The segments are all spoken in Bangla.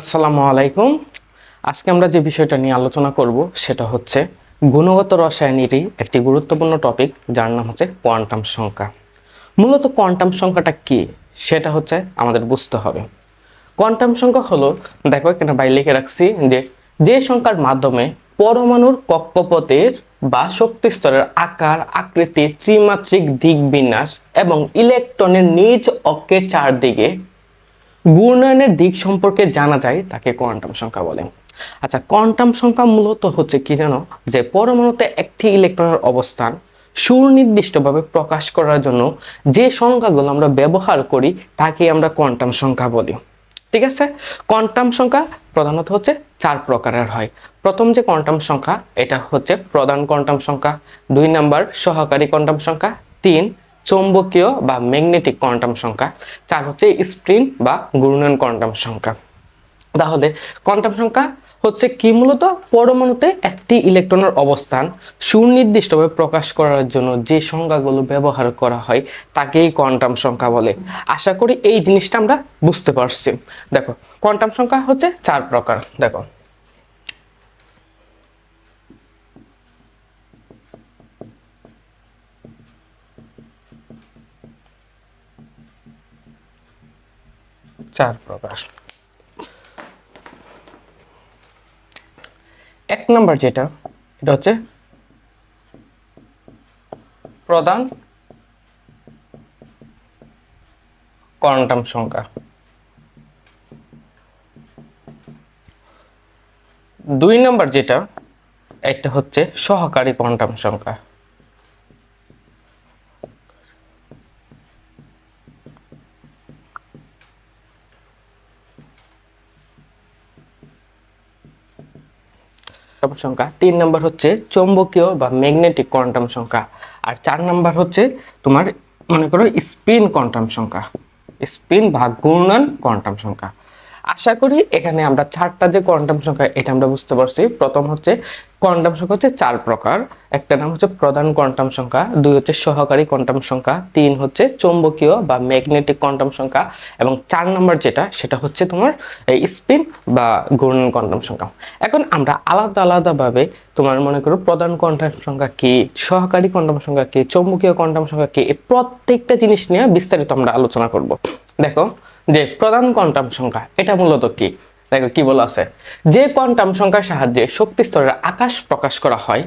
আসসালামু আলাইকুম। আজকে আমরা যে বিষয়টা নিয়ে আলোচনা করব সেটা হচ্ছে গুণগত রসায়নেরই একটি গুরুত্বপূর্ণ টপিক, যার নাম হচ্ছে কোয়ান্টাম সংখ্যা। মূলত কোয়ান্টাম সংখ্যাটা কি সেটা হচ্ছে আমাদের বুঝতে হবে। কোয়ান্টাম সংখ্যা হলো, দেখো এখানে বাইরে লিখে রাখছি, যে সংখ্যার মাধ্যমে পরমাণুর কক্ষপথের বা শক্তি স্তরের আকার, আকৃতি, ত্রিমাত্রিক দিক বিন্যাস এবং ইলেকট্রনের নিজ অক্ষের চারদিকে ঘূর্ণনের দিক সম্পর্কে জানা যায় তাকে কোয়ান্টাম সংখ্যা বলে। আচ্ছা, কোয়ান্টাম সংখ্যা মূলত হচ্ছে কি জানো, যে পরমাণুতে একটি ইলেকট্রনের অবস্থান সুনির্দিষ্টভাবে প্রকাশ করার জন্য যে সংখ্যাগুলো আমরা ব্যবহার করি তাকে আমরা কোয়ান্টাম সংখ্যা বলি। ঠিক আছে, কোয়ান্টাম সংখ্যা প্রধানত হচ্ছে চার প্রকারের হয়। প্রথম যে কোয়ান্টাম সংখ্যা এটা হচ্ছে প্রধান কোয়ান্টাম সংখ্যা, 2 নাম্বার সহকারী কোয়ান্টাম সংখ্যা, 3 চৌম্বকীয় বা ম্যাগনেটিক কোয়ান্টাম সংখ্যা, 4 হচ্ছে স্প্রিং বা ঘূর্ণন কোয়ান্টাম সংখ্যা। তাহলে কোয়ান্টাম সংখ্যা হচ্ছে কি, মূলত পরমাণুতে একটি ইলেকট্রনের অবস্থান সুনির্দিষ্টভাবে প্রকাশ করার জন্য যে সংখ্যাগুলো ব্যবহার করা হয় তাকেই কোয়ান্টাম সংখ্যা বলে। আশা করি এই জিনিসটা আমরা বুঝতে পারছি। দেখো, কোয়ান্টাম সংখ্যা হচ্ছে চার প্রকার। দেখো, চার প্রকার। এক নম্বর যেটা, এটা হচ্ছে প্রধান কোয়ান্টাম সংখ্যা। 2 নাম্বার যেটা, এটা হচ্ছে সহকারী কোয়ান্টাম সংখ্যা। সংখ্যা 3 নাম্বার হচ্ছে চৌম্বকীয় বা ম্যাগনেটিক কোয়ান্টাম সংখ্যা। আর 4 নাম্বার হচ্ছে তোমার মনে করো স্পিন কোয়ান্টাম সংখ্যা, স্পিন বা ঘূর্ণন কোয়ান্টাম সংখ্যা। আশা করি এখানে আমরা চারটা যে কোয়ান্টাম সংখ্যা এটা আমরা বুঝতে পারছি। প্রথম হচ্ছে কোয়ান্টাম সংখ্যা হচ্ছে চার প্রকার। একটা নাম হচ্ছে প্রধান কোয়ান্টাম সংখ্যা, 2 হচ্ছে সহকারী কোয়ান্টাম সংখ্যা, 3 হচ্ছে চৌম্বকীয় বা ম্যাগনেটিক কোয়ান্টাম সংখ্যা এবং 4 নম্বর যেটা সেটা হচ্ছে তোমার এই স্পিন বা ঘূর্ণন কোয়ান্টাম সংখ্যা। এখন আমরা আলাদা আলাদাভাবে তোমার মনে করো প্রধান কোয়ান্টাম সংখ্যা কি, সহকারী কোয়ান্টাম সংখ্যা কি, চৌম্বকীয় কোয়ান্টাম সংখ্যা কি, এই প্রত্যেকটা জিনিস নিয়ে বিস্তারিত আমরা আলোচনা করব। দেখো, যে প্রধান কোয়ান্টাম সংখ্যা এটা মূলত কি, দেখো কি বলা আছে, যে কোয়ান্টাম সংখ্যার সাহায্যে শক্তি স্তরের আকাশ প্রকাশ করা হয়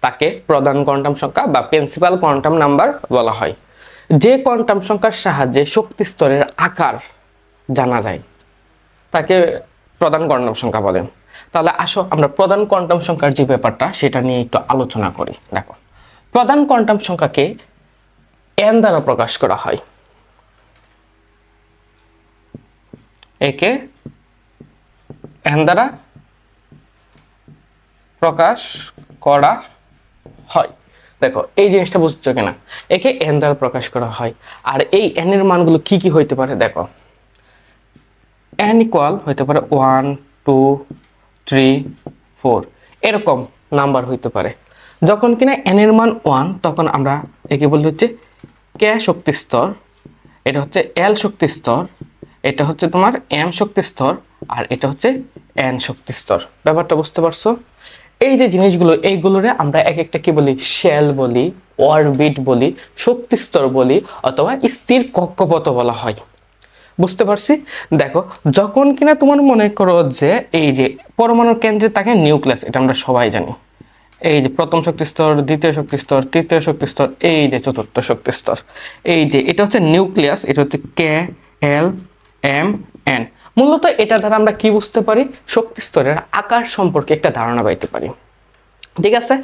তাকে প্রধান কোয়ান্টাম সংখ্যা বা প্রিন্সিপাল কোয়ান্টাম নাম্বার বলা হয়। যে কোয়ান্টাম সংখ্যার সাহায্যে শক্তি স্তরের আকার জানা যায় তাকে প্রধান কোয়ান্টাম সংখ্যা বলে। তাহলে আসো আমরা প্রধান কোয়ান্টাম সংখ্যার যে ব্যাপারটা সেটা নিয়ে একটু আলোচনা করি। দেখো, প্রধান কোয়ান্টাম সংখ্যাকে n দ্বারা প্রকাশ করা হয়। একে n দ্বারা প্রকাশ করা হয়। দেখো এই জিনিসটা বুঝছো কিনা, একে n দ্বারা প্রকাশ করা হয়। আর এই n এর মানগুলো কি কি হইতে পারে, দেখো n ইকুয়াল হইতে পারে 1 2 3 4 এরকম নাম্বার হইতে পারে। যখন কিনা n এর মান 1 তখন আমরা একে বলি হচ্ছে k শক্তি স্তর, এটা হচ্ছে l শক্তি স্তর, এটা হচ্ছে তোমার m শক্তি স্তর, আর এটা হচ্ছে n শক্তি স্তর। ব্যাপারটা বুঝতে পারছো? এই যে জিনিসগুলো এইগুলোরে আমরা এক একটা কি বলি, শেল বলি, অরবিট বলি, শক্তি স্তর বলি, অথবা স্থির কক্ষপথ বলা হয়। বুঝতে পারছি? দেখো, যখন কিনা তোমার মনে করো যে এই যে পরমাণুর কেন্দ্রে থাকে নিউক্লিয়াস, এটা আমরা সবাই জানি। এই যে প্রথম শক্তি স্তর, দ্বিতীয় শক্তি স্তর, তৃতীয় শক্তি স্তর, এই যে চতুর্থ শক্তি স্তর। এই যে এটা হচ্ছে নিউক্লিয়াস, এটা হচ্ছে কে এল এম এন। মূলত এটা দ্বারা আমরা কি বুঝতে পারি, শক্তি স্তরের আকার সম্পর্কে একটা ধারণা পাইতে পারি। ঠিক আছে,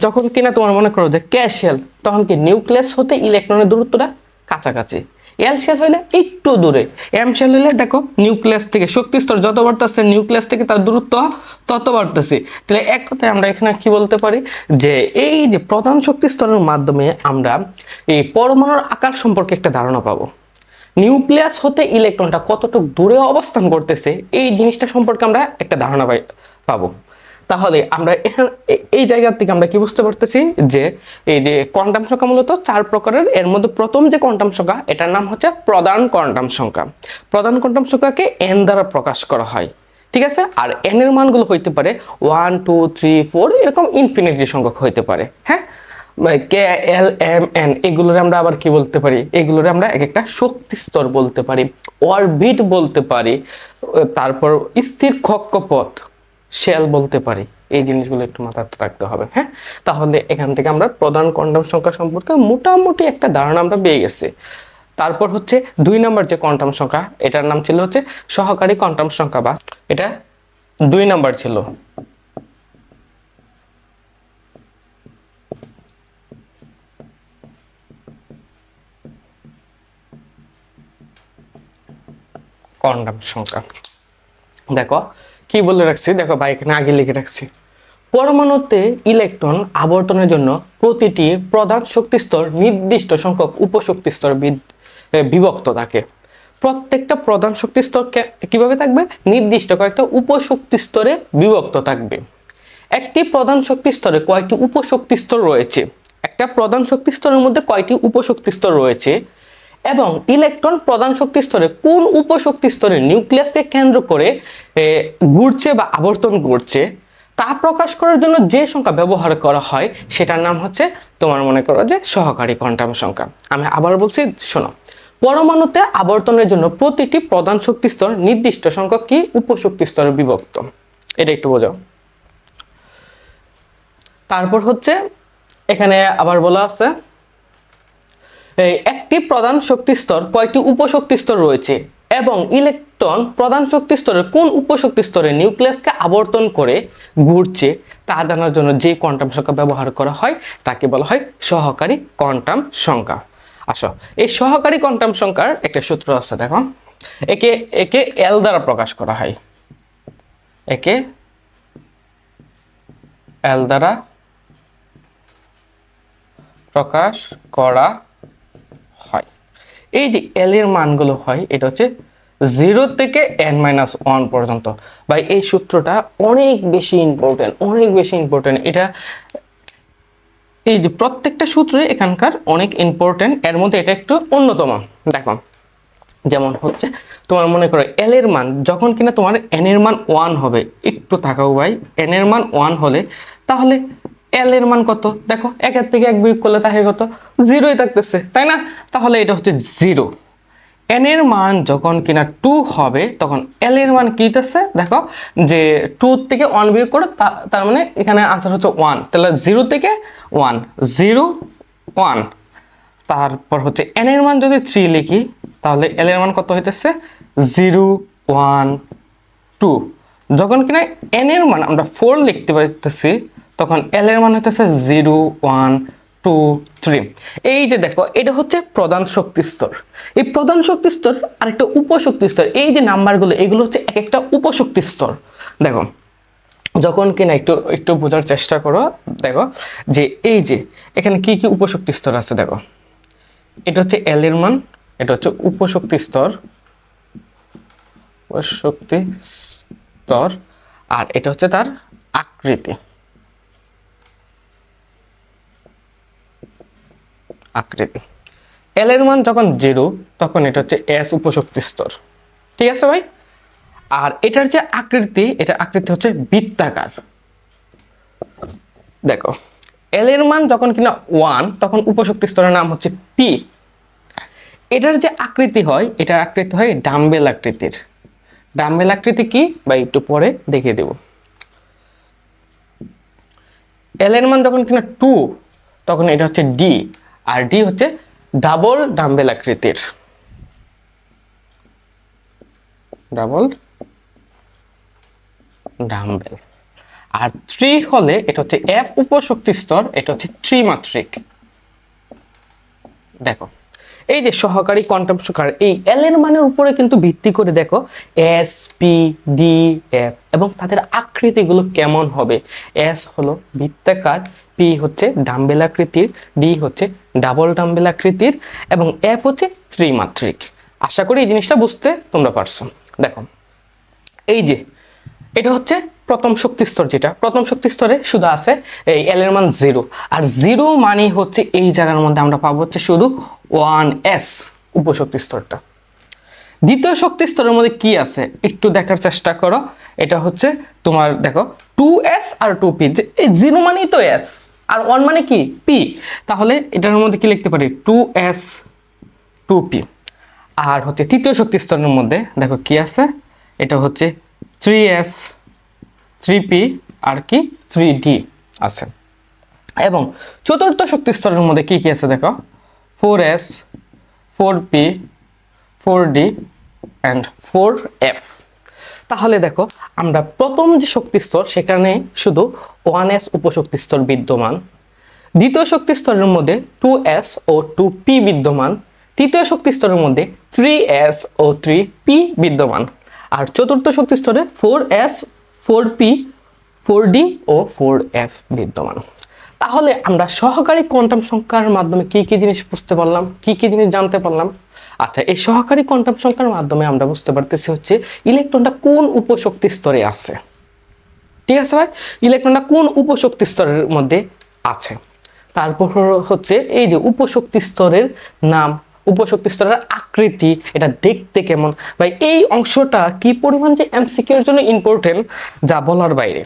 যখন কিনা তোমার মনে করো যে কে শেল, তখন কি নিউক্লিয়াস হতে ইলেকট্রনের দূরত্বটা কাছাকাছি, এল শেল হইলে একটু দূরে, এম শেল হইলে দেখো নিউক্লিয়াস থেকে শক্তি স্তর যত বাড়তেছে নিউক্লিয়াস থেকে তার দূরত্ব তত বাড়তেছে। তাহলে এক কথায় আমরা এখানে কি বলতে পারি, যে এই যে প্রধান শক্তি স্তরের মাধ্যমে আমরা এই পরমাণুর আকার সম্পর্কে একটা ধারণা পাবো। নিউক্লিয়াস হতে ইলেকট্রনটা কতটুকু দূরে অবস্থান করতেছে এই জিনিসটা সম্পর্কে আমরা একটা ধারণা পাবো। তাহলে আমরা এই জায়গা থেকে আমরা কি বুঝতে পারতেছি যে এই যে কোয়ান্টাম সংখ্যা মূলত 4 প্রকারের। এর মধ্যে প্রথম যে কোয়ান্টাম সংখ্যা এটার নাম হচ্ছে প্রধান কোয়ান্টাম সংখ্যা। প্রধান কোয়ান্টাম সংখ্যাকে n দ্বারা প্রকাশ করা হয়, ঠিক আছে। আর n এর মানগুলো হইতে পারে 1 2 3 4 এরকম ইনফিনিটি সংখ্যক হইতে পারে। হ্যাঁ, কে এল এম এন এগুলোরে আমরা আবার কি বলতে পারি, এগুলোরে আমরা এক একটা শক্তি স্তর বলতে পারি, অরবিট বলতে পারি, তারপর স্থির কক্ষপথ শেল বলতে পারি। এই জিনিসগুলো একটু মাথায় রাখতে হবে। হ্যাঁ, তাহলে এখান থেকে আমরা প্রধান কোয়ান্টাম সংখ্যা সম্পর্কে মোটামুটি একটা ধারণা আমরা পেয়ে গেছি। তারপর হচ্ছে 2 নম্বর যে কোয়ান্টাম সংখ্যা এটার নাম ছিল হচ্ছে সহকারী কোয়ান্টাম সংখ্যা, বা এটা 2 নম্বর ছিল। কোয়ান্টাম সংখ্যা দেখো কি বলে রাখছি, দেখো ভাই এখানে আগে লিখে রাখছি, পরমাণুতে ইলেকট্রন আবর্তনের জন্য প্রতিটি প্রধান শক্তি স্তর নির্দিষ্ট সংখ্যক উপশক্তি স্তর বিভক্ত থাকে। প্রত্যেকটা প্রধান শক্তি স্তর কিভাবে থাকবে, নির্দিষ্ট কয়েকটা উপশক্তি স্তরে বিভক্ত থাকবে। একটি প্রধান শক্তি স্তরে কয়টি উপশক্তি স্তর রয়েছে, একটা প্রধান শক্তি স্তরের মধ্যে কয়টি উপশক্তি স্তর রয়েছে, এবং ইলেকট্রন প্রধান শক্তি স্তরে কোন উপশক্তি স্তরে নিউক্লিয়াসকে কেন্দ্র করে ঘুরছে বা আবর্তন করছে তা প্রকাশ করার জন্য যে সংখ্যা ব্যবহার করা হয় সেটার নাম হচ্ছে তোমার মনে করো যে সহকারী কোয়ান্টাম সংখ্যা। আমি আবার বলছি শোনো, পরমাণুতে আবর্তনের জন্য প্রতিটি প্রধান শক্তি স্তর নির্দিষ্ট সংখ্যক কি উপশক্তি স্তরে বিভক্ত, এটা একটু বোঝাও। তারপর হচ্ছে এখানে আবার বলা আছে একটি প্রধান শক্তি স্তর কয়টি উপশক্তি স্তর রয়েছে এবং ইলেকট্রন প্রধান শক্তি স্তরের কোন উপশক্তি স্তরে নিউক্লিয়াসকে আবর্তন করে ঘুরছে তা জানার জন্য যে কোয়ান্টাম সংখ্যা ব্যবহার করা হয় তাকে বলা হয় সহকারী কোয়ান্টাম সংখ্যা। আসো, এই সহকারী কোয়ান্টাম সংখ্যার একটা সূত্র আছে, দেখো একে একে এল দ্বারা প্রকাশ করা হয়, একে এল দ্বারা প্রকাশ করা হয়। এই যে এল এর মানগুলো হয় এটা হচ্ছে 0 থেকে n-1 পর্যন্ত। ভাই এই সূত্রটা অনেক বেশি ইম্পর্টেন্ট, অনেক বেশি ইম্পর্টেন্ট। এটা এই যে প্রত্যেকটা সূত্রে এখানকার অনেক ইম্পর্টেন্ট, এর মধ্যে এটা একটু অন্যতম। দেখো যেমন হচ্ছে তোমার মনে করো এল এর মান যখন কিনা তোমার n এর মান 1 হবে, একটু তাকাও ভাই, n এর মান 1 হলে তাহলে এল এর মান কত, দেখো 1 থেকে 1 বিয়োগ করলে তাহলে কত, 0ই থাকতেছে, তাই না? তাহলে এটা হচ্ছে 0। n এর মান যখন কিনা 2 হবে তখন l এর মান কি হইতেছে, দেখো যে 2 থেকে 1 বিয়োগ করো, তার মানে এখানে आंसर হচ্ছে 1। তাহলে 0 থেকে 1 0 1। তারপর হচ্ছে n এর মান যদি 3 লিখি তাহলে l এর মান কত হইতেছে 0 1 2। যখন কিনা n এর মান আমরা 4 লিখতে পারতেছি তখন l এর মান হইতেছে 0 1 2 3। এই যে দেখো এটা হচ্ছে প্রধান শক্তি স্তর, এই প্রধান শক্তি স্তর আরেকটা উপশক্তি স্তর, এই যে নাম্বারগুলো এগুলো হচ্ছে এক একটা উপশক্তি স্তর। দেখো যখন কিনা একটু একটু বোঝার চেষ্টা করো, দেখো যে এই যে এখানে কি কি উপশক্তি স্তর আছে, দেখো এটা হচ্ছে এল এর মান, এটা হচ্ছে উপশক্তি স্তর, উপশক্তি স্তর, আর এটা হচ্ছে তার আকৃতি, আকৃতি। এল এর মান যখন 0 তখন এটা হচ্ছে এস উপশক্তি স্তর, ঠিক আছে ভাই। আর এটার যে আকৃতি, এটা আকৃতি হচ্ছে বৃত্তাকার। দেখো এল এর মান যখন কিনা 1 তখন উপশক্তি স্তরের নাম হচ্ছে পি। এটার যে আকৃতি হয়, এটার আকৃতি হয় ডাম্বেল আকৃতির। ডাম্বেল আকৃতি কি বা একটু পরে দেখিয়ে দেব। এল এর মান যখন কিনা 2 তখন এটা হচ্ছে ডি, আর ডি হচ্ছে ডাবল ডাম্বেল আকৃতির, ডাবল ডাম্বেল। আর 3 হলে এটা হচ্ছে এফ উপশক্তি স্তর, এটা হচ্ছে ত্রিমাত্রিক। দেখো এই যে সহকারী কোয়ান্টাম সংখ্যার এই এল এর মানের উপরে কিন্তু ভিত্তি করে দেখো এস পি ডি এফ এবং তাদের আকৃতিগুলো কেমন হবে। এস হলো বৃত্তাকার, পি হচ্ছে ডাম্বেল আকৃতির, ডি হচ্ছে ডাবল ডাম্বেল আকৃতির এবং এফ হচ্ছে ত্রিমাত্রিক। আশা করি এই জিনিসটা বুঝতে তোমরা পারছো। দেখো এই যে এটা হচ্ছে প্রথম শক্তি স্তর, যেটা প্রথম শক্তি স্তরে শুধু আছে এই এল এর মান 0, আর 0 মানে হচ্ছে এই জায়গার মধ্যে আমরা পাবো হচ্ছে শুধু 1s উপশক্তি স্তরটা। দ্বিতীয় শক্তি স্তরের মধ্যে কি আছে একটু দেখার চেষ্টা করো। এটা হচ্ছে তোমার দেখো 2s আর 2p, এই 0 মানেই তো s আর 1 মানে কি p, তাহলে এটার মধ্যে কি লিখতে পারি 2s 2p। আর হচ্ছে তৃতীয় শক্তি স্তরের মধ্যে দেখো কি আছে, এটা হচ্ছে 3s 3p আর কি 3d আছে। এবং চতুর্থ শক্তি স্তরের মধ্যে কি কি আছে দেখো 4s 4p 4d and 4f। তাহলে দেখো আমরা প্রথম যে শক্তি স্তর সেখানে শুধু 1s উপশক্তি স্তর বিদ্যমান, দ্বিতীয় শক্তি স্তরের মধ্যে 2s ও 2p বিদ্যমান, তৃতীয় শক্তি স্তরের মধ্যে 3s ও 3p বিদ্যমান, আর চতুর্থ শক্তি স্তরে 4s 4p 4d ও 4f বিদ্যমান। তাহলে আমরা সহকারী কোয়ান্টাম সংখ্যার মাধ্যমে কি কি জিনিস বুঝতে পারলাম, কি কি জিনিস জানতে পারলাম। আচ্ছা, এই সহকারী কোয়ান্টাম সংখ্যার মাধ্যমে আমরা বুঝতে পারতেছি হচ্ছে ইলেকট্রনটা কোন উপশক্তি স্তরে আছে। ঠিক আছে ভাই, ইলেকট্রনটা কোন উপশক্তি স্তরের মধ্যে আছে। তারপর হচ্ছে এই যে উপশক্তি স্তরের নাম, উপশক্তি স্তরের আকৃতি, এটা দেখতে কেমন। ভাই এই অংশটা কি পরিমাণ যে এমসিকিউ এর জন্য ইম্পর্টেন্ট যা বলার বাইরে।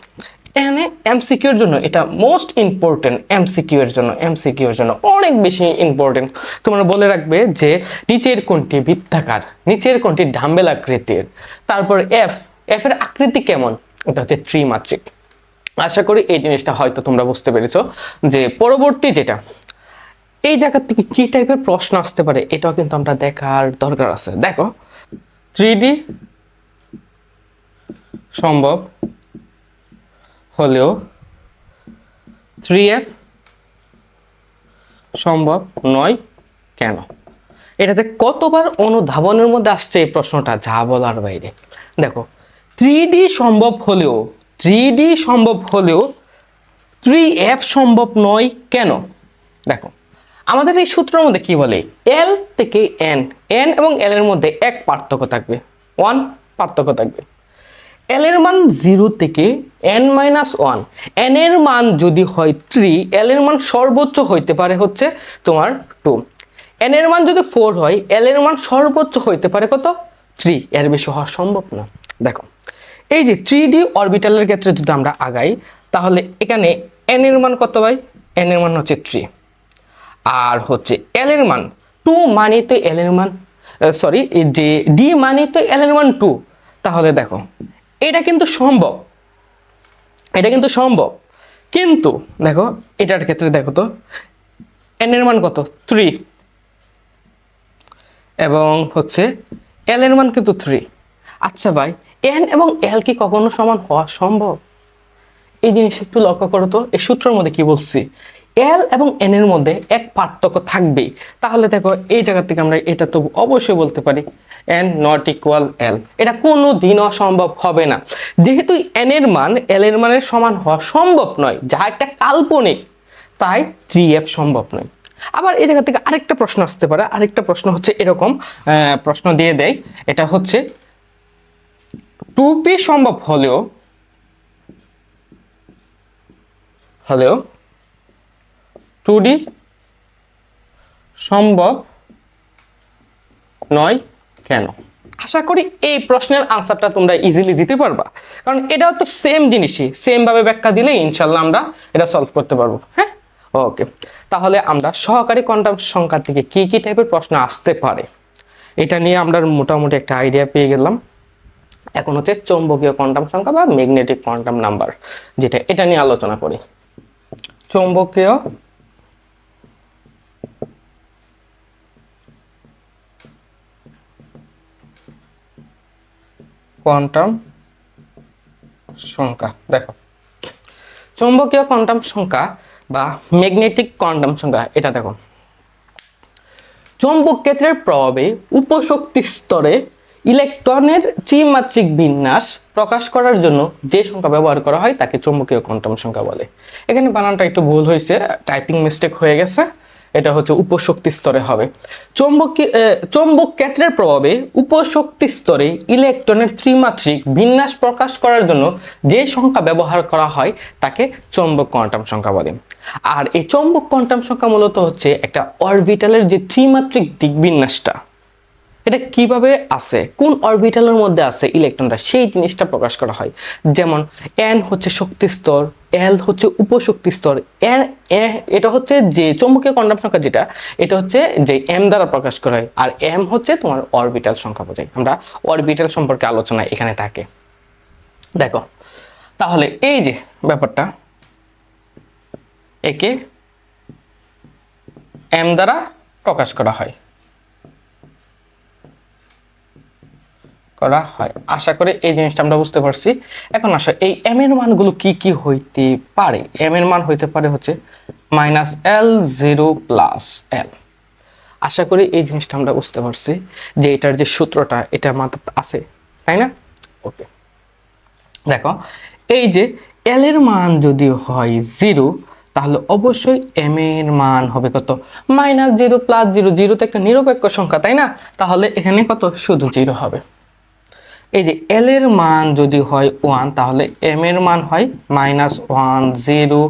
এখানে এমসিকিউ এর জন্য এটা মোস্ট ইম্পর্টেন্ট, এমসিকিউ এর জন্য অনেক বেশি ইম্পর্টেন্ট। তোমরা বলে রাখবে যে নিচের কোনটি বৃত্তাকার, নিচের কোনটি ডাম্বেল আকৃতির, তারপর এফ এর আকৃতি কেমন, ওটা হচ্ছে ত্রিমাত্রিক। আশা করি এই জিনিসটা হয়তো তোমরা বুঝতে পেরেছো যে পরবর্তী যেটা এই জায়গা থেকে কি টাইপের প্রশ্ন আসতে পারে এটাও কিন্তু আমরা দেখার দরকার আছে। দেখো 3D সম্ভব হলেও 3f সম্ভব নয় কেন? এটাতে কতবার অনুধাবনের মধ্যে আসছে এই প্রশ্নটা, যা বলার বাইরে। দেখো 3D সম্ভব হলেও 3f সম্ভব নয় কেন? দেখো আমাদের এই সূত্রের মধ্যে কি বলে, l থেকে n এবং l এর মধ্যে এক পার্থক্য থাকবে, 1 পার্থক্য থাকবে। l এর মান 0 থেকে n-1, n এর মান যদি হয় 3, l এর মান সর্বোচ্চ হইতে পারে হচ্ছে তোমার 2, n এর মান যদি 4 হয় l এর মান সর্বোচ্চ হইতে পারে কত 3, এর বেশি হওয়া সম্ভব না। দেখো এই যে 3D অরবিটালের ক্ষেত্রে যদি আমরা আগাই তাহলে এখানে n এর মান কত ভাই, n এর মান হচ্ছে 3, আর হচ্ছে l এর মান 2 মানে তো l এর মান সরি যে d মানে তো l এর মান 2, তাহলে দেখো এটা কিন্তু সম্ভব, কিন্তু দেখো এটার ক্ষেত্রে দেখো তো n এর মান কত 3 এবং হচ্ছে l এর মান কিন্তু 3। আচ্ছা ভাই n এবং l কি কখনো সমান হওয়া সম্ভব? এই জিনিস একটু লক্ষ্য করো তো, এই সূত্রের মধ্যে কি বলছি, l এবং n এর মধ্যে এক পার্থক্য থাকবেই। তাহলে দেখো এই জায়গা থেকে আমরা এটা তো অবশ্যই বলতে পারি n নট ইকুয়াল l, এটা কোনো দিনও সম্ভব হবে না, যেহেতু n এর মান l এর মানের সমান হওয়া সম্ভব নয়, যা একটা কাল্পনিক, তাই 3f সম্ভব নয়। আবার এই জায়গা থেকে আরেকটা প্রশ্ন আসতে পারে, আরেকটা প্রশ্ন হচ্ছে এরকম প্রশ্ন দিয়ে দেয়, এটা হচ্ছে 2p সম্ভব হলেও 2D সম্ভব নয় কেন? আশা করি এই প্রশ্নের আনসারটা তোমরা ইজিলি দিতে পারবা, কারণ এটাও তো সেম জিনিসই, সেম ভাবে ব্যাখ্যা দিলে ইনশাল্লাহ আমরা এটা সলভ করতে পারবো। হ্যাঁ ওকে, তাহলে আমরা সহকারী কোয়ান্টাম সংখ্যা থেকে কি কি টাইপের প্রশ্ন আসতে পারে এটা নিয়ে আমরা মোটামুটি একটা আইডিয়া পেয়ে গেলাম। এখন হচ্ছে চৌম্বকীয় কোয়ান্টাম সংখ্যা বা ম্যাগনেটিক কোয়ান্টাম নাম্বার, যেটা এটা নিয়ে আলোচনা করি। চৌম্বকীয় কোয়ান্টাম সংখ্যা, দেখো চৌম্বকীয় কোয়ান্টাম সংখ্যা বা ম্যাগনেটিক কোয়ান্টাম সংখ্যা, এটা দেখো চৌম্বক ক্ষেত্রের প্রভাবে উপশক্তি স্তরে ইলেকট্রনের ত্রিমাত্রিক বিন্যাস প্রকাশ করার জন্য যে সংখ্যা ব্যবহার করা হয় তাকে চৌম্বকীয় কোয়ান্টাম সংখ্যা বলে। এখানে বানানটা একটু ভুল হয়েছে, টাইপিং মিস্টেক হয়ে গেছে, এটা হচ্ছে উপশক্তি স্তরে হবে। চৌম্বক ক্ষেত্রের প্রভাবে উপশক্তি স্তরে ইলেকট্রনের ত্রিমাত্রিক বিন্যাস প্রকাশ করার জন্য যে সংখ্যা ব্যবহার করা হয় তাকে চৌম্বক কোয়ান্টাম সংখ্যা বলে। আর এই চৌম্বক কোয়ান্টাম সংখ্যা মূলত হচ্ছে একটা অরবিটালের যে ত্রিমাত্রিক দিক বিন্যাসটা, এটা কিভাবে আছে, কোন অরবিটালের মধ্যে আছে ইলেকট্রনটা, সেই জিনিসটা প্রকাশ করা হয়। যেমন n হচ্ছে শক্তি স্তর, l হচ্ছে উপশক্তি স্তর, এটা হচ্ছে যে চৌম্বকীয় কোয়ান্টাম সংখ্যা যেটা, এটা হচ্ছে যে m দ্বারা প্রকাশ করা হয়, আর m হচ্ছে তোমার অরবিটাল সংখ্যা বোঝায়। আমরা অরবিটাল সম্পর্কে আলোচনা এখানে থাকে। দেখো তাহলে এই যে ব্যাপারটা, একে m দ্বারা প্রকাশ করা হয়। আশা করি এই জিনিসটা আমরা বুঝতে পারছি। এখন আসো এই m এর মানগুলো কি কি হইতে পারে। m এর মান হইতে পারে হচ্ছে -L0 + L। আশা করি এই জিনিসটা আমরা বুঝতে পারছি যে এটার যে সূত্রটা এটা মাথায় আছে, তাই না? ওকে, দেখো এই যে L এর মান যদি হয় 0, তাহলে অবশ্যই m এর মান হবে কত? -0 + 0। 0 তো একটা নিরপেক্ষ সংখ্যা, তাই না? তাহলে এখানে কত? শুধু 0 হবে। এই যে L এর মান যদি হয় 1, তাহলে m এর মান হয় -1 0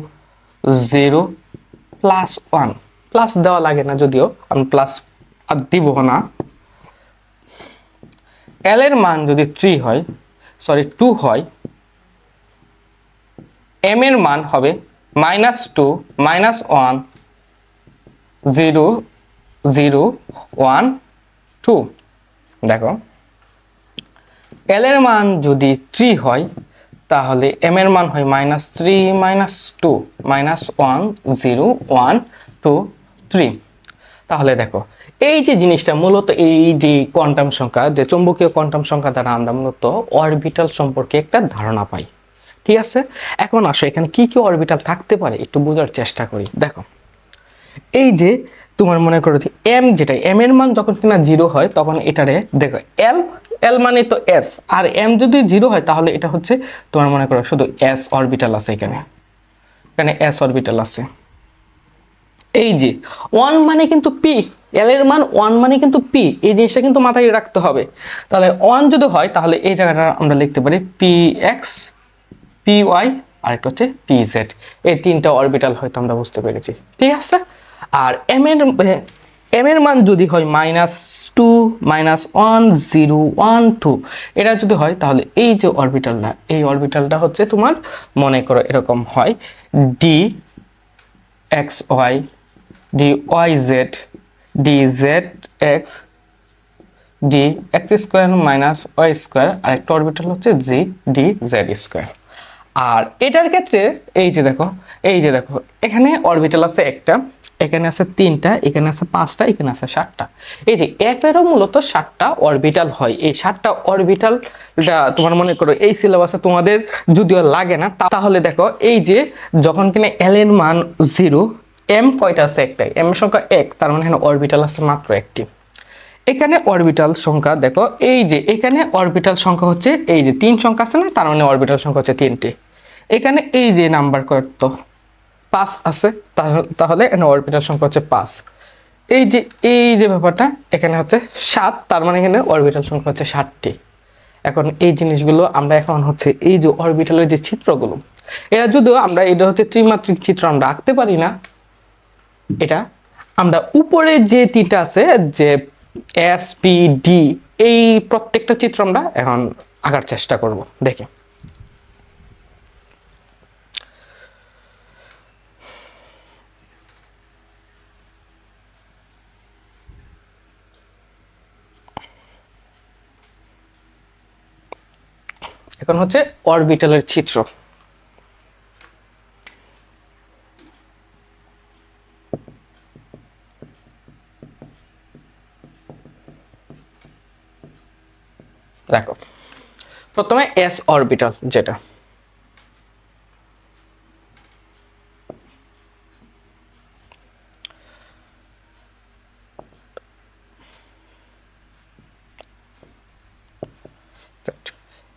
0 +1। প্লাস দেওয়া লাগে না, যদিও আমি প্লাস আর দিব না। L এর মান যদি 2 হয়, m এর মান হবে -2 -1 0 0 1 2। দেখো L এর মান যদি 3 হয়, তাহলে m এর মান হয় -3 -2 -1 0 1 2 3। তাহলে দেখো এই যে জিনিসটা মূলত এই যে কোয়ান্টাম সংখ্যা, যে চৌম্বকীয় কোয়ান্টাম সংখ্যা দ্বারা আমরা মূলত অরবিটাল সম্পর্কে একটা ধারণা পাই। ঠিক আছে, এখন আসো এখানে কি কি অরবিটাল থাকতে পারে একটু বোঝার চেষ্টা করি। দেখো এই যে তোমার মনে করো যে m, যেটা m এর মান যখন কিনা 0 হয় তখন এটারে দেখো l মানে তো s, আর m যদি 0 হয় তাহলে এটা হচ্ছে তোমার মনে করো শুধু s অরবিটাল আছে। এখানে s অরবিটাল আছে। এই যে 1 মানে কিন্তু p, l এর মান 1 মানে কিন্তু p, এই জিনিসটা কিন্তু মাথায় রাখতে হবে। তাহলে 1 যদি হয় তাহলে এই জায়গাটা আমরা লিখতে পারি px py আর একটা হচ্ছে pz। এই তিনটা অরবিটাল হয়তো আমরা বুঝতে পেরেছি। ঠিক আছে, আর m এর মান যদি হয় -2 -1 0 1 2, এটা যদি হয় তাহলে এই যে অরবিটালটা, এই অরবিটালটা হচ্ছে তোমার মনে করো এরকম হয় dxy dyz dzx dx² - y², আরেকটা অরবিটাল হচ্ছে g dz²। আর এটার ক্ষেত্রে এই যে দেখো এখানে অরবিটাল আছে একটা, এখানে আছে 3টা, এখানে আছে 5টা, এখানে আছে 7টা। এই যে এটারও মূলত 7টা অরবিটাল হয়। এই 7টা অরবিটালটা তোমার মনে করো এই সিলেবাসে তোমাদের যদিও লাগে না, তাহলে দেখো এই যে যখন কিনা l এর মান 0, m কয়টা আছে? একটাই, m এর সংখ্যা 1, তার মানে এখানে অরবিটাল আছে মাত্র একটি। এখানে অরবিটাল সংখ্যা দেখো এই যে এখানে অরবিটাল সংখ্যা হচ্ছে এই যে 3 সংখ্যা আছে না, তার মানে অরবিটাল সংখ্যা হচ্ছে 3টি। এখানে এই যে নাম্বার কত? 5 আছে, তাহলে এখানে অরবিটাল সংখ্যা হচ্ছে 5। এই যে ব্যাপারটা এখানে হচ্ছে 7, তার মানে এখানে অরবিটাল সংখ্যা হচ্ছে 7টি। এখন এই জিনিসগুলো আমরা এখন হচ্ছে এই যে অরবিটালের যে চিত্রগুলো, এরা যদিও আমরা এটা হচ্ছে ত্রিমাত্রিক চিত্র আমরা আঁকতে পারি না, এটা আমরা উপরে যে তিনটা আছে যে এস পি ডি, এই প্রত্যেকটা চিত্র আমরা এখন আঁকার চেষ্টা করব। দেখে এখন হচ্ছে অরবিটালের চিত্র। দেখো প্রথমে এস অরবিটাল, যেটা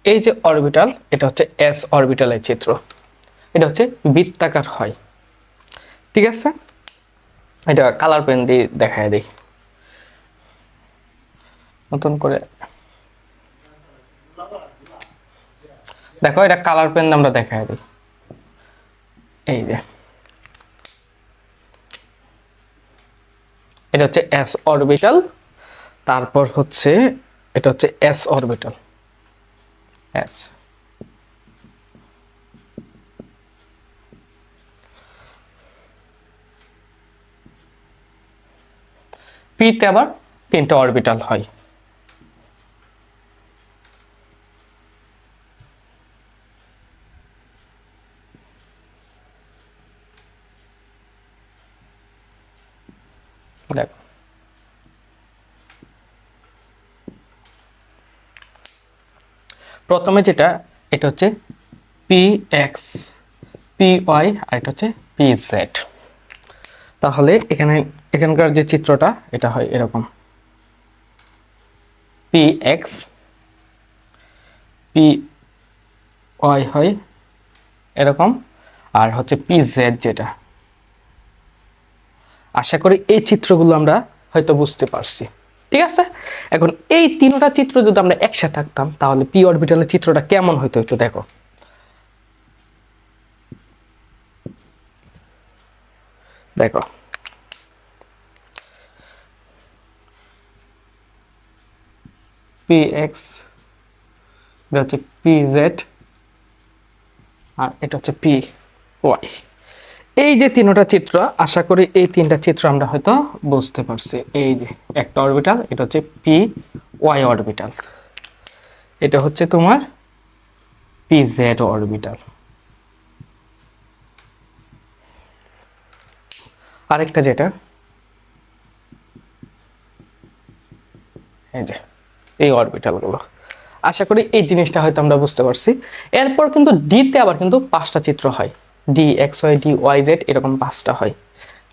এই যে অরবিটাল, এটা হচ্ছে এস অরবিটালের চিত্র। এটা হচ্ছে বৃত্তাকার হয়। ঠিক আছে, এটা কালার পেন দিয়ে দেখায় দিই নতুন করে। দেখো এটা কালার পেন আমরা দেখায় দিই, এই যে এটা হচ্ছে এস অরবিটাল, তারপর হচ্ছে এটা হচ্ছে এস অরবিটাল, এস পিতে আবার 3টা অরবিটাল হয়। দেখো প্রথমে যেটা এটা হচ্ছে পি এক্স পি ওয়াই আর এটা হচ্ছে পি জেড। তাহলে এখানকার যে চিত্রটা এটা হয় এরকম, পি এক্স পি ওয়াই হয় এরকম, আর হচ্ছে পি জেড যেটা। আশা করি এই চিত্রগুলো আমরা হয়তো বুঝতে পারছি, ঠিক আছে। এখন এই 3টা চিত্র যদি আমরা একসাথে থাকতাম তাহলে পি অরবিটালের চিত্রটা কেমন হইতো একটু দেখো। দেখো পি এক্স, এটা হচ্ছে পি জেড, আর এটা হচ্ছে পি ওয়াই। এই যে 3টা চিত্র, আশা করি এই 3টা চিত্র আমরা হয়তো বুঝতে পারছি। এই যে একটা অরবিটাল, এটা হচ্ছে পি ওয়াই অরবিটাল, এটা হচ্ছে তোমার পি জেড অরবিটাল। আরেকটা যেটা এই যে এই অরবিটালগুলো, আশা করি এই জিনিসটা হয়তো আমরা বুঝতে পারছি। এরপর কিন্তু ডিতে আবার কিন্তু 5টা চিত্র হয়, D X Y D Y Z এরকম 5টা হয়।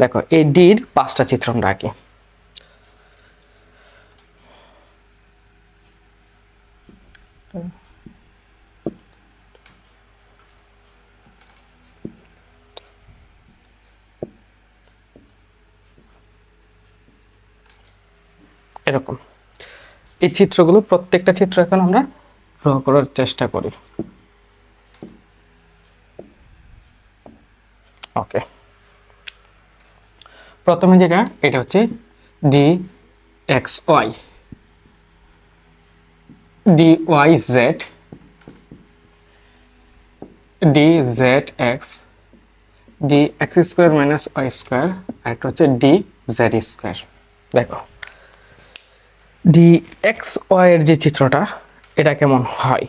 দেখো এই ডির 5টা চিত্র আমরা আঁকি। এরকম এই চিত্রগুলো প্রত্যেকটা চিত্র এখন আমরা ড্র করার চেষ্টা করি। ওকে, প্রথমে যেটা এটা হচ্ছে D X Y D Y Z D Z X D X square minus Y square, আর এটা হচ্ছে ডি জেড স্কোয়ার। দেখো ডি এক্স ওয়াই এর যে চিত্রটা এটা কেমন হয়,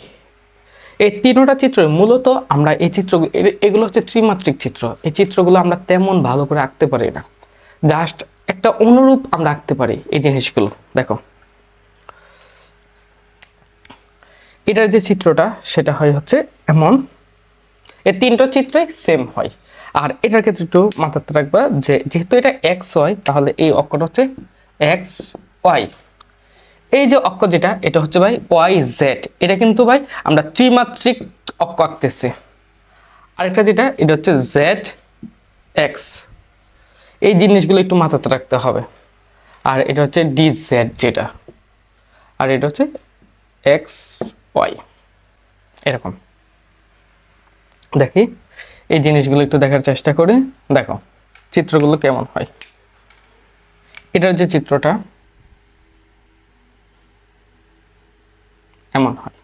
এই 3টা চিত্র মূলত আমরা এই চিত্রগুলো এগুলো হচ্ছে ত্রিমাত্রিক চিত্র, এই চিত্রগুলো আমরা তেমন ভালো করে আঁকতে পারি না, জাস্ট একটা অনুরূপ আমরা আঁকতে পারি এই জিনিসগুলো। দেখো এটার যে চিত্রটা সেটা হয় হচ্ছে এমন, এই 3টা চিত্রই সেম হয়। আর এটার ক্ষেত্রে একটু মাথাতে রাখবা যে যেহেতু এটা এক্স ওয়াই তাহলে এই অক্ষটা হচ্ছে এক্স ওয়াই, এই যে অক্ষ যেটা এটা হচ্ছে ভাই ওয়াই জেড, এটা কিন্তু ভাই আমরা ত্রিমাত্রিক অক্ষ আঁকতেছি। আরেকটা যেটা এটা হচ্ছে জেড এক্স, এই জিনিসগুলো একটু মাথাতে রাখতে হবে। আর এটা হচ্ছে ডি জেড যেটা, আর এটা হচ্ছে এক্স ওয়াই এরকম। দেখি এই জিনিসগুলো একটু দেখার চেষ্টা করি। দেখো চিত্রগুলো কেমন হয়, এটার যে চিত্রটা এমন হয়,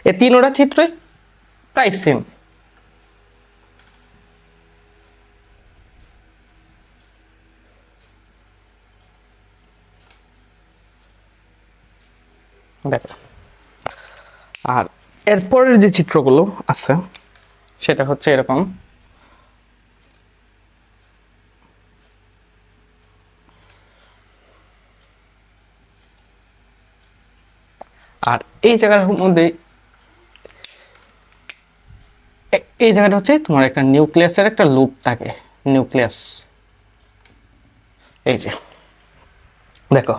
এই 3টা চিত্রই প্রায় সেম। দেখো আর এরপরের যে চিত্রগুলো আছে সেটা হচ্ছে এরকম, আর এই জায়গার মধ্যে এই জায়গাটা হচ্ছে তোমার একটা নিউক্লিয়াসের একটা লুপ থাকে, নিউক্লিয়াস। এই যে দেখো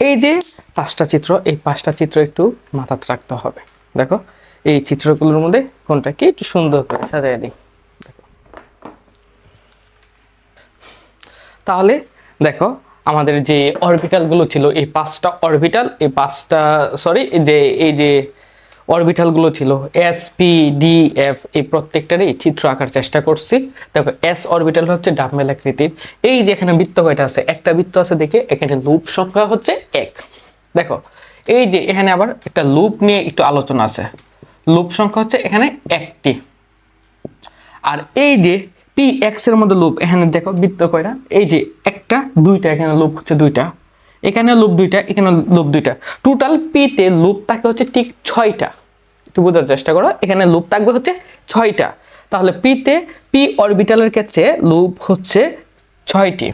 এই যে 5টা চিত্র, এই 5টা চিত্র একটু মাথাতে রাখতে হবে। দেখো এই চিত্রগুলোর মধ্যে কোনটা কি একটু সুন্দর করে সাজিয়ে দিই। দেখো তাহলে দেখো আমাদের যে অরবিটালগুলো ছিল, এই 5টা অরবিটাল, এই 5টা সরি এই যে অরবিটালগুলো ছিল এস পি ডি এফ, এই প্রত্যেকটারই চিত্র আঁকার চেষ্টা করছি। দেখো এস অরবিটাল হচ্ছে ডাম্বেল আকৃতির। এই যে এখানে বৃত্ত কয়টা আছে, একটা বৃত্ত আছে, দেখে এখানে লুপ সংখ্যা হচ্ছে 1। দেখো এই যে এখানে আবার একটা লুপ নিয়ে একটু আলোচনা আছে, লুপ সংখ্যা হচ্ছে এখানে 1টি। আর এই যে পি এক্স এর মধ্যে লুপ, এখানে দেখো বৃত্ত কয়টা, এই যে একটা, দুইটা, এখানে লুপ হচ্ছে 2টা, এখানে লুপ 2টা, এখানে লুপ 2টা, টোটাল পি তে লুপ থাকে হচ্ছে ঠিক 6টা। একটু বোঝার চেষ্টা করো, এখানে লুপ থাকবে হচ্ছে 6টা। তাহলে পি তে পি অরবিটালের ক্ষেত্রে লুপ হচ্ছে 6টি,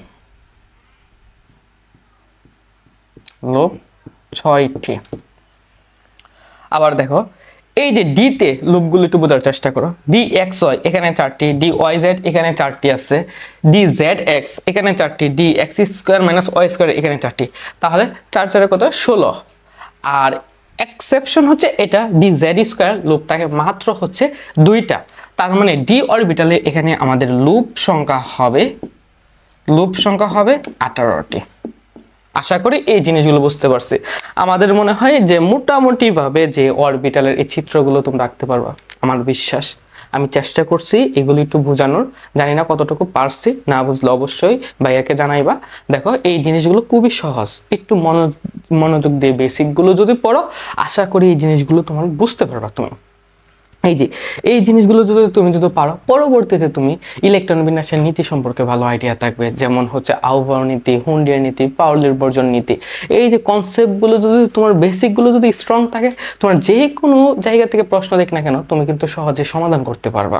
লুপ 6টি। আবার দেখো এই যে ডি তে লুপগুলো একটু বোঝার চেষ্টা করো, ডি এক্স ওয়াই এখানে 4টি, ডি ওয়াই জেড এখানে 4টি আছে, ডি জেড এক্স এখানে 4টি, D X square minus Y square এখানে 4টি। তাহলে 4 4 কত, 16। আর এক্সেপশন হচ্ছে এটা, ডি জেড স্কোয়ার লুপ থাকে মাত্র হচ্ছে 2টা। তার মানে ডি অরবিটালে এখানে আমাদের লুপ সংখ্যা হবে 18টি। আশা করি এই জিনিসগুলো বুঝতে পারছি। আমাদের মনে হয় যে মোটামুটি ভাবে যে অরবিটালের এই চিত্রগুলো তোমরা আঁকতে পারবা, আমার বিশ্বাস। আমি চেষ্টা করছি এগুলো একটু বোঝানোর, জানি না কতটুকু পারছি, না বুঝলে অবশ্যই ভাইয়াকে জানাইবা। দেখো এই জিনিসগুলো খুবই সহজ, একটু মনোযোগ দিয়ে বেসিকগুলো যদি পড়ো, আশা করি এই জিনিসগুলো তোমার বুঝতে পারবা তুমি। এই জিনিসগুলো যদি পারো, পরবর্তীতে তুমি ইলেকট্রন বিন্যাসের নীতি সম্পর্কে ভালো আইডিয়া থাকবে, যেমন হচ্ছে আউভার নীতি, হুন্ডিয়ার নীতি, পাউলির বর্জন নীতি। এই যে কনসেপ্টগুলো যদি তোমার বেসিকগুলো যদি স্ট্রং থাকে, তোমার যে কোনো জায়গা থেকে প্রশ্ন দেখ না কেন, তুমি কিন্তু সহজে সমাধান করতে পারবা।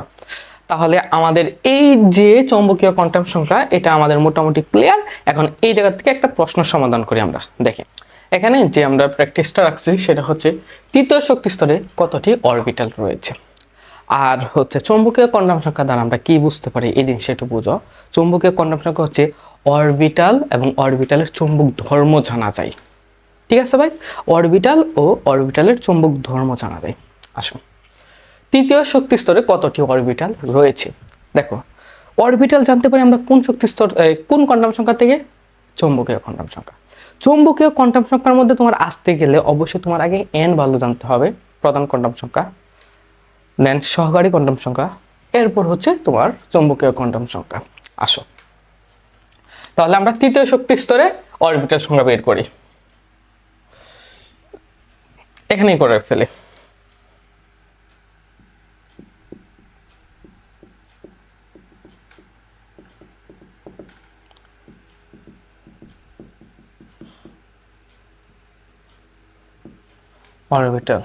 তাহলে আমাদের এই যে চৌম্বকীয় কোয়ান্টাম সংখ্যা, এটা আমাদের মোটামুটি ক্লিয়ার। এখন এই জায়গা থেকে একটা প্রশ্ন সমাধান করি আমরা, দেখি। এখানে যে আমরা প্র্যাকটিসটা রাখছি সেটা হচ্ছে তৃতীয় শক্তি স্তরে কতটি অরবিটাল রয়েছে। আর হচ্ছে চৌম্বকীয় কোয়ান্টাম সংখ্যা দ্বারা আমরা কি বুঝতে পারি, এই জিনিসটা একটু বুঝো। চৌম্বকীয় কোয়ান্টাম সংখ্যা হচ্ছে অরবিটাল এবং অরবিটালের চৌম্বক ধর্ম জানা যায়। ঠিক আছে ভাই, অরবিটাল ও অরবিটালের চৌম্বক ধর্ম জানা যায়। আসুন, তৃতীয় শক্তি স্তরে কতটি অরবিটাল রয়েছে। দেখো অরবিটাল জানতে পারি আমরা কোন শক্তি স্তর, কোন কোয়ান্টাম সংখ্যা থেকে, চৌম্বকীয় কোয়ান্টাম সংখ্যা। চৌম্বকীয় কোয়ান্টাম সংখ্যার মধ্যে তোমার আসতে গেলে অবশ্যই তোমার আগে এন ভ্যালু জানতে হবে, প্রধান কোয়ান্টাম সংখ্যা, দেন সহকারী কোয়ান্টাম সংখ্যা, এরপর হচ্ছে তোমার চৌম্বকীয় কোয়ান্টাম সংখ্যা। আসো তাহলে আমরা তৃতীয় শক্তি স্তরে অরবিটাল সংখ্যা বের করি, এখানেই করে ফেলি। অরবিটাল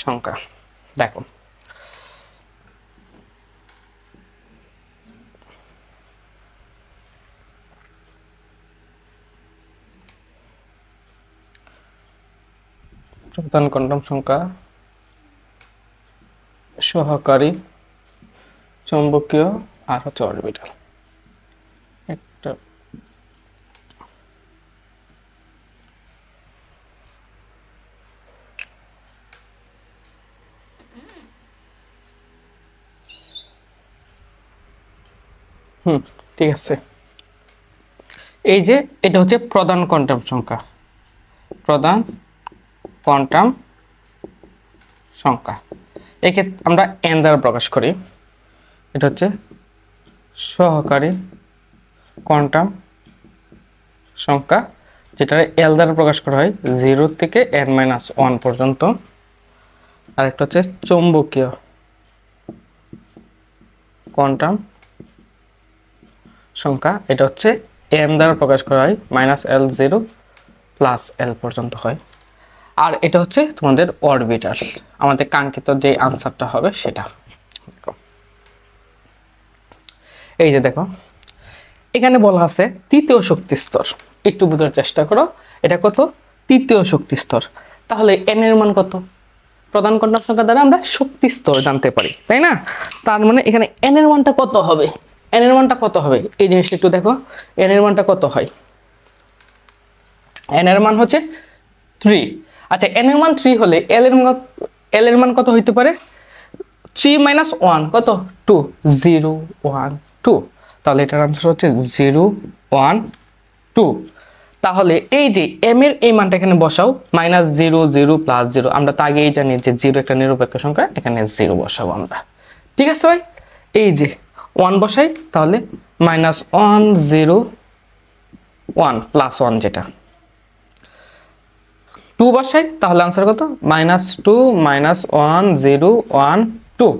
সংখ্যা দেখো, প্রধান কোয়ান্টাম সংখ্যা, সহকারী, চৌম্বকীয়, আর হচ্ছে অরবিটাল। একটা ঠিক আছে। এই যে এটা হচ্ছে প্রধান কোয়ান্টাম সংখ্যা, প্রধান কোয়ান্টাম সংখ্যা, একে আমরা এন দ্বারা প্রকাশ করি। এটা হচ্ছে সহকারী কোয়ান্টাম সংখ্যা, যেটা এল দ্বারা প্রকাশ করা হয় 0 থেকে n-1 পর্যন্ত। আর একটা হচ্ছে চৌম্বকীয় কোয়ান্টাম সংখ্যা, এটা হচ্ছে এম দ্বারা প্রকাশ করা হয় -L0 +L পর্যন্ত হয়। আর এটা হচ্ছে তোমাদের অরবিটাল, আমাদের কাঙ্ক্ষিত যে আনসারটা হবে সেটা। এই যে দেখো এখানে বলা আছে তৃতীয় শক্তি স্তর, একটু বোঝার চেষ্টা করো, এটা কত, তৃতীয় শক্তি স্তর। তাহলে এন এর মান কত, প্রধান কোয়ান্টাম সংখ্যা দ্বারা আমরা শক্তি স্তর জানতে পারি, তাই না? তার মানে এখানে এন এর মানটা কত হবে, এন এর মানটা কত হবে, এই জিনিসটা একটু দেখো, এন এর মানটা কত হয়। এন এর মান হচ্ছে 3। আচ্ছা, এন এর মান 3 হলে এল এর মান কত হইতে পারে, 3 - 1 কত, 2, 0 1 2। তাহলে এটার আনসার হচ্ছে 0 1 2। তাহলে এই যে m এর এই মানটা এখানে বসাও, -0 0 +0, আমরা তো আগেই জানি যে 0 একটা নিরপেক্ষ সংখ্যা, এখানে 0 বসাবো আমরা। ঠিক আছে ভাই, এই যে 1 বসাই, তাহলে -1 0 1 +1 যেটা, 2 বসাই, তাহলে আনসার কত? -2 -1 0 1 2।